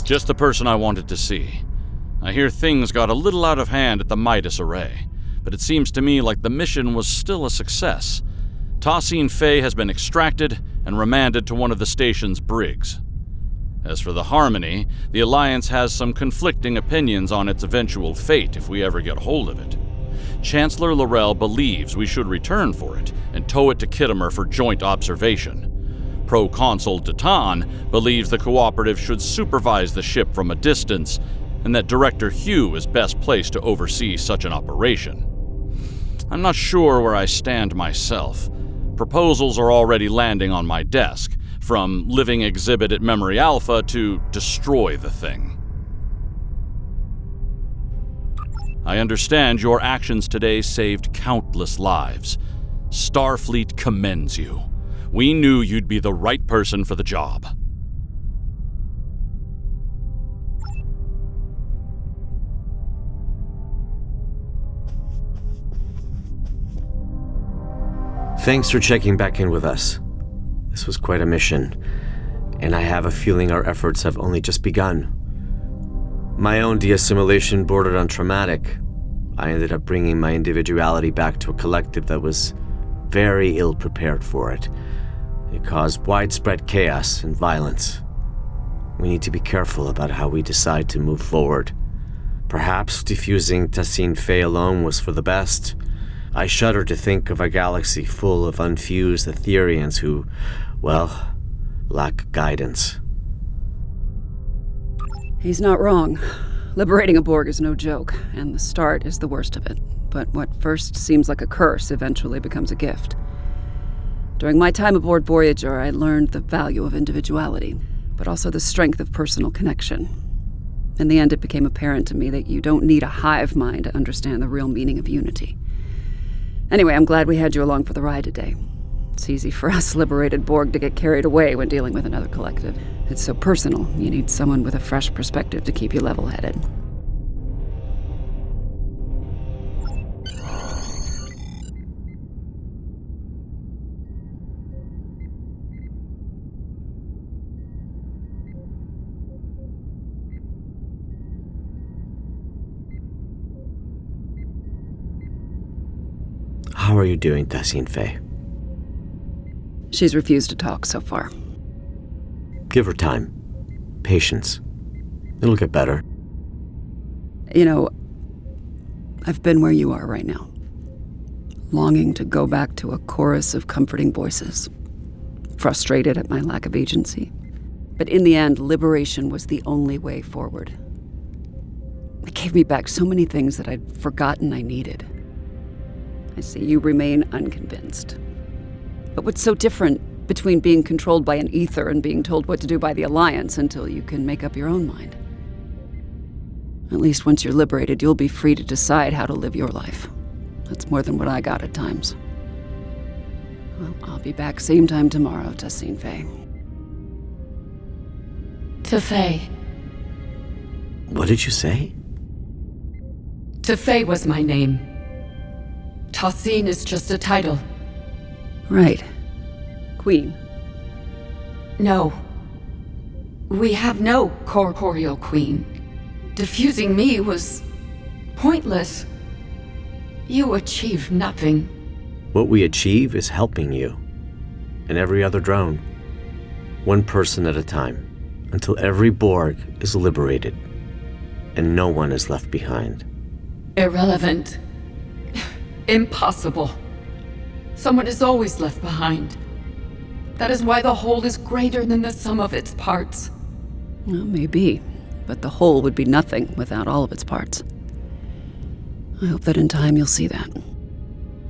Just the person I wanted to see. I hear things got a little out of hand at the Midas Array, but it seems to me like the mission was still a success. Tassine Phay has been extracted and remanded to one of the station's brigs. As for the Harmony, the Alliance has some conflicting opinions on its eventual fate if we ever get hold of it. Chancellor L'Rell believes we should return for it and tow it to Khitomer for joint observation. Proconsul Datan believes the Cooperative should supervise the ship from a distance, and that Director Hugh is best placed to oversee such an operation. I'm not sure where I stand myself. Proposals are already landing on my desk, from living exhibit at Memory Alpha to destroy the thing. I understand your actions today saved countless lives. Starfleet commends you. We knew you'd be the right person for the job. Thanks for checking back in with us. This was quite a mission, and I have a feeling our efforts have only just begun. My own de-assimilation bordered on traumatic. I ended up bringing my individuality back to a collective that was very ill-prepared for it. It caused widespread chaos and violence. We need to be careful about how we decide to move forward. Perhaps defusing Tassine Phay alone was for the best. I shudder to think of a galaxy full of unfused Etherians who, well, lack guidance. He's not wrong. Liberating a Borg is no joke, and the start is the worst of it. But what first seems like a curse eventually becomes a gift. During my time aboard Voyager, I learned the value of individuality, but also the strength of personal connection. In the end, it became apparent to me that you don't need a hive mind to understand the real meaning of unity. Anyway, I'm glad we had you along for the ride today. It's easy for us liberated Borg to get carried away when dealing with another collective. It's so personal, you need someone with a fresh perspective to keep you level-headed. How are you doing, Tassine Phay? She's refused to talk so far. Give her time. Patience. It'll get better. You know, I've been where you are right now. Longing to go back to a chorus of comforting voices. Frustrated at my lack of agency. But in the end, liberation was the only way forward. It gave me back so many things that I'd forgotten I needed. I see you remain unconvinced. But what's so different between being controlled by an ether and being told what to do by the Alliance until you can make up your own mind? At least once you're liberated, you'll be free to decide how to live your life. That's more than what I got at times. Well, I'll be back same time tomorrow, Tassine Phay. To Phay. What did you say? Tefei was my name. Tassine is just a title. Right. Queen. No. We have no corporeal queen. Defusing me was pointless. You achieved nothing. What we achieve is helping you. And every other drone. One person at a time. Until every Borg is liberated. And no one is left behind. Irrelevant. Impossible. Someone is always left behind. That is why the whole is greater than the sum of its parts. Well, maybe. But the whole would be nothing without all of its parts. I hope that in time you'll see that.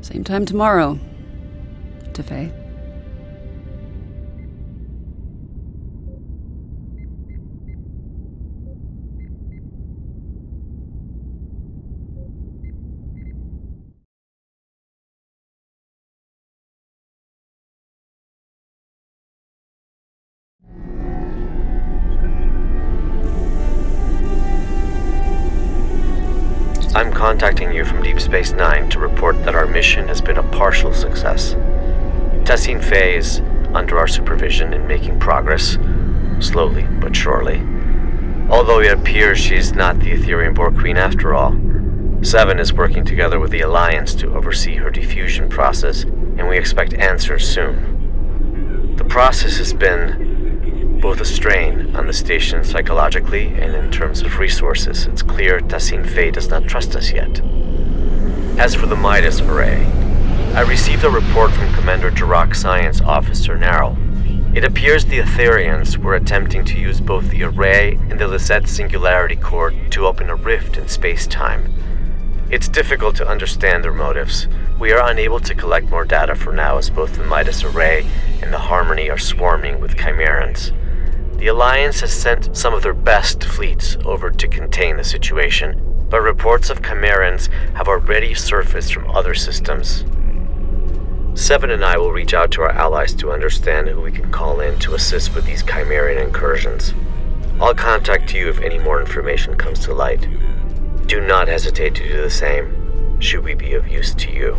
Same time tomorrow, Tefei. I'm contacting you from Deep Space Nine to report that our mission has been a partial success. Tassine Fey is under our supervision and making progress, slowly but surely. Although it appears she's not the Ethereum Borg Queen after all. Seven is working together with the Alliance to oversee her diffusion process, and we expect answers soon. The process has been both a strain on the station psychologically and in terms of resources. It's clear Tassine Fey does not trust us yet. As for the Midas Array, I received a report from Commander Jirok Science Officer Narrow. It appears the Etherians were attempting to use both the Array and the Lisette Singularity Core to open a rift in space-time. It's difficult to understand their motives. We are unable to collect more data for now, as both the Midas Array and the Harmony are swarming with Chimerans. The Alliance has sent some of their best fleets over to contain the situation, but reports of Chimerans have already surfaced from other systems. Seven and I will reach out to our allies to understand who we can call in to assist with these Chimeran incursions. I'll contact you if any more information comes to light. Do not hesitate to do the same, should we be of use to you.